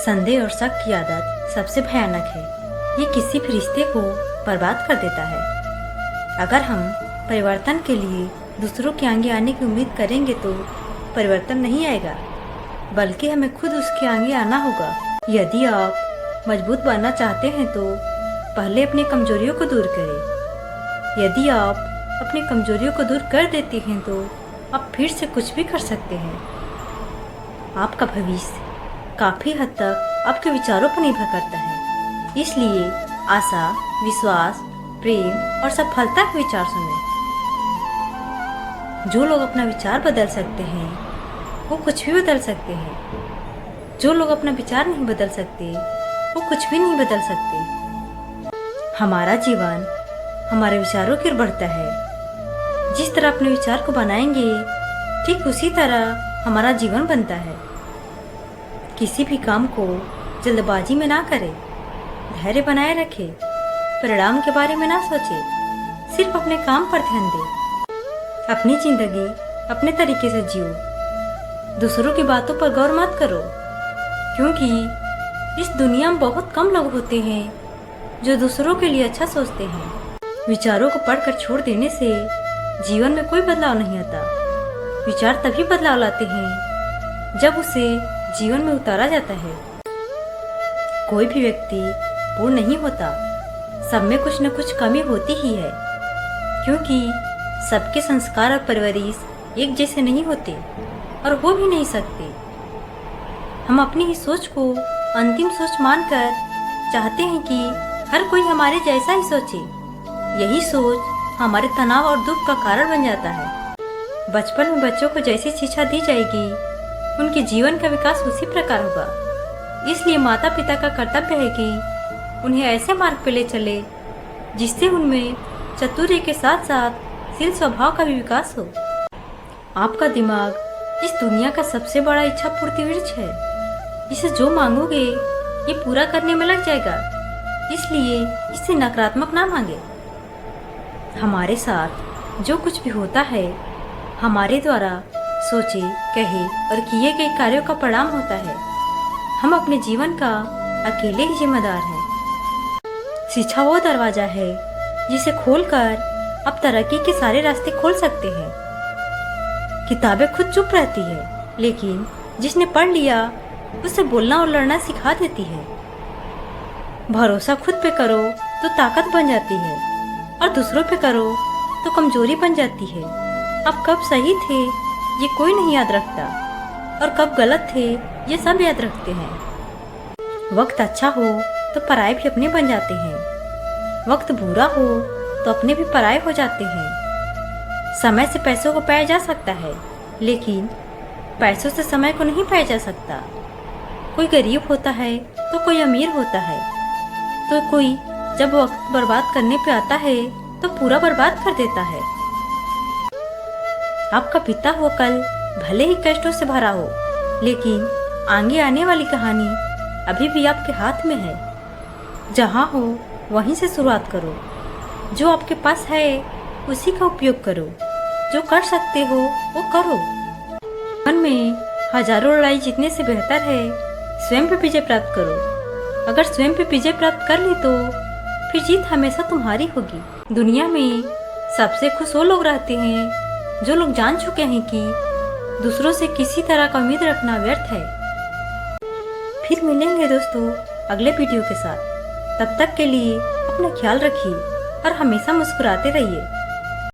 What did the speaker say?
संदेह और शक की आदत सबसे भयानक है। ये किसी भी रिश्ते को बर्बाद कर देता है। अगर हम परिवर्तन के लिए दूसरों के आगे आने की उम्मीद करेंगे तो परिवर्तन नहीं आएगा, बल्कि हमें खुद उसके आगे आना होगा। यदि आप मजबूत बनना चाहते हैं तो पहले अपनी कमजोरियों को दूर करें। यदि आप अपनी कमजोरियों को दूर कर देते हैं तो आप फिर से कुछ भी कर सकते हैं। आपका भविष्य काफ़ी हद तक आपके विचारों पर निर्भर करता है। इसलिए आशा, विश्वास, प्रेम और सफलता के विचार सुनें। जो लोग अपना विचार बदल सकते हैं वो कुछ भी बदल सकते हैं। जो लोग अपना विचार नहीं बदल सकते वो कुछ भी नहीं बदल सकते। हमारा जीवन हमारे विचारों की ओर बढ़ता है। जिस तरह अपने विचार को बनाएंगे ठीक उसी तरह हमारा जीवन बनता है। किसी भी काम को जल्दबाजी में ना करें, धैर्य बनाए रखें, परिणाम के बारे में ना सोचें, सिर्फ अपने काम पर ध्यान दें। अपनी जिंदगी अपने तरीके से जियो, दूसरों की बातों पर गौर मत करो, क्योंकि इस दुनिया में बहुत कम लोग होते हैं जो दूसरों के लिए अच्छा सोचते हैं। विचारों को पढ़कर छोड़ देने से जीवन में कोई बदलाव नहीं आता। विचार तभी बदलाव लाते हैं जब उसे जीवन में उतारा जाता है। कोई भी व्यक्ति पूर्ण नहीं होता, सब में कुछ न कुछ कमी होती ही है, क्योंकि सबके संस्कार और परवरिश एक जैसे नहीं होते और हो भी नहीं सकते। हम अपनी ही सोच को अंतिम सोच मानकर चाहते हैं कि हर कोई हमारे जैसा ही सोचे। यही सोच हमारे तनाव और दुख का कारण बन जाता है। बचपन में बच्चों को जैसी शिक्षा दी जाएगी उनके जीवन का विकास उसी प्रकार होगा। इसलिए माता पिता का कर्तव्य है कि उन्हें ऐसे मार्ग पर ले चले जिससे उनमें चातुर्य के साथ साथ शील स्वभाव का भी विकास हो। आपका दिमाग इस दुनिया का सबसे बड़ा इच्छा पूर्ति वृक्ष है। इसे जो मांगोगे ये पूरा करने में लग जाएगा, इसलिए इससे नकारात्मक ना मांगे। हमारे साथ जो कुछ भी होता है हमारे द्वारा सोचे, कहे और किए गए कार्यों का परिणाम होता है। हम अपने जीवन का अकेले ही जिम्मेदार हैं। शिक्षा वो दरवाजा है जिसे खोलकर आप तरक्की के सारे रास्ते खोल सकते हैं। किताबें खुद चुप रहती है, लेकिन जिसने पढ़ लिया उसे बोलना और लड़ना सिखा देती है। भरोसा खुद पे करो तो ताकत बन जाती है और दूसरों पे करो तो कमजोरी बन जाती है। आप कब सही थे ये कोई नहीं याद रखता और कब गलत थे ये सब याद रखते हैं। वक्त अच्छा हो तो पराये भी अपने बन जाते हैं। वक्त बुरा हो तो अपने भी पराये हो जाते हैं। समय से पैसों को पाया जा सकता है, लेकिन पैसों से समय को नहीं पाया जा सकता। कोई गरीब होता है तो कोई अमीर होता है, तो कोई जब वक्त बर्बाद करने पे आता है तो पूरा बर्बाद कर देता है। आपका बीता हुआ कल भले ही कष्टों से भरा हो, लेकिन आगे आने वाली कहानी अभी भी आपके हाथ में है। जहाँ हो वहीं से शुरुआत करो। जो आपके पास है उसी का उपयोग करो। जो कर सकते हो वो करो। मन में हजारों लड़ाई जीतने से बेहतर है स्वयं पे विजय प्राप्त करो। अगर स्वयं पे विजय प्राप्त कर ली तो फिर जीत हमेशा तुम्हारी होगी। दुनिया में सबसे खुश वो लोग रहते हैं जो लोग जान चुके हैं कि दूसरों से किसी तरह का उम्मीद रखना व्यर्थ है। फिर मिलेंगे दोस्तों अगले वीडियो के साथ। तब तक के लिए अपना ख्याल रखिए और हमेशा मुस्कुराते रहिए।